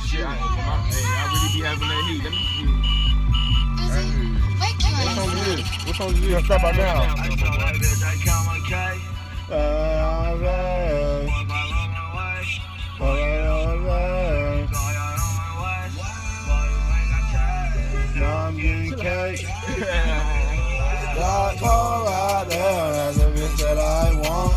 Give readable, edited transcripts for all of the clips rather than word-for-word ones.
Shit, I really be having that heat. Let me see. What song is this? What song is this? You gonna stop by now? I'm getting cake. That's all right there. That's the bitch that I want.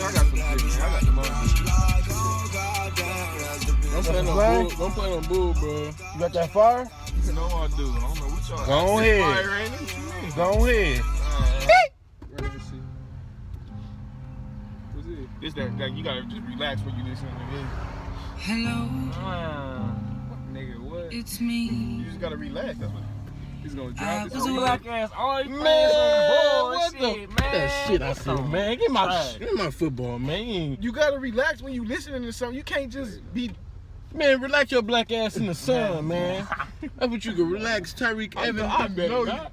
I got some shit, man. I got the money. Don't play on bull, bro. You got that fire? You know what I do. I don't know what y'all. Go ahead. Fire, ain't it? What you mean? Go ahead. Let me see. What's it? This that you gotta just relax when you listen to this. Hello. Nigga, what? It's me. You just gotta relax. That's what he's gonna drop this. Black ass always Man, what what the man? That shit I said, man. Give my football, man. You gotta relax when you listening to something. You can't just be. Man, relax your black ass in the sun, man. That's what you can relax, Tyreek Evans.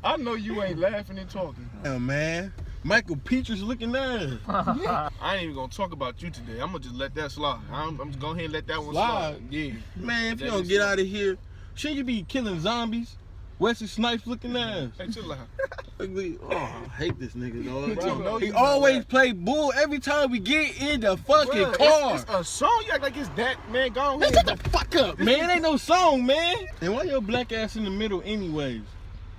I know you ain't laughing and talking. Yeah, man. Michael Petras looking there. I ain't even gonna talk about you today. I'm gonna just let that slide. I'm just go ahead and let that one slide. Yeah. Man, if you don't get out of here, shouldn't you be killing zombies? Wesley Snipes looking ass. Hey, chill out. I hate this nigga, dog. Bro, he always play bull every time we get in the fucking car. It's a song. You act like it's that, man. Go ahead. Shut the fuck up, man. Ain't no song, man. And why your black ass in the middle anyways?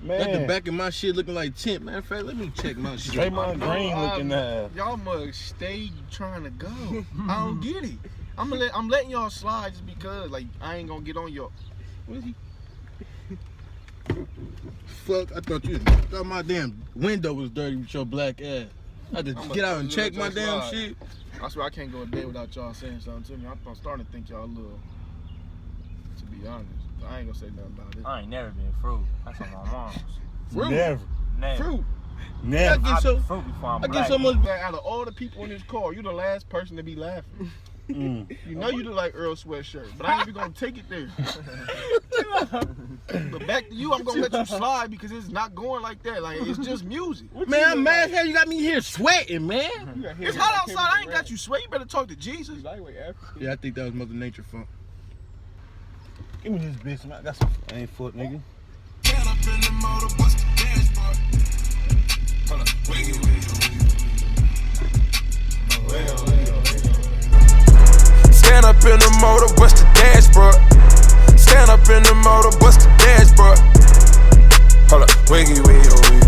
Man. Got the back of my shit looking like tint. Matter of fact, let me check my shit. Draymond Green looking ass. Y'all must stay trying to go. I don't get it. I'm letting y'all slide just because, like, I ain't gonna get on your. What is he? Fuck, I thought my damn window was dirty with your black ass. I had to get out and check my damn shit. I swear I can't go a day without y'all saying something to me. I'm starting to think y'all a little, to be honest. I ain't gonna say nothing about it. I ain't never been fruit. That's on my mom's. Fruit? Never. Fruit. Never. I get so, fruit before I'm I black. get so much. Out of all the people in this car, you the last person to be laughing. You know you look like Earl Sweatshirt, but I ain't even gonna take it there. But back to you, I'm gonna let you slide because it's not going like that. Like, it's just music. Man, I'm mad as hell you got me here sweating, man. It's hot outside. I ain't got you sweat. You better talk to Jesus. Yeah, I think that was Mother Nature funk. Give me this bitch, man. I got some. I ain't fuck, nigga. Stand up in the motor, bust the dashboard. Stand up in the motor, bust the dashboard. Hold up, wiggy, wiggy, wiggy.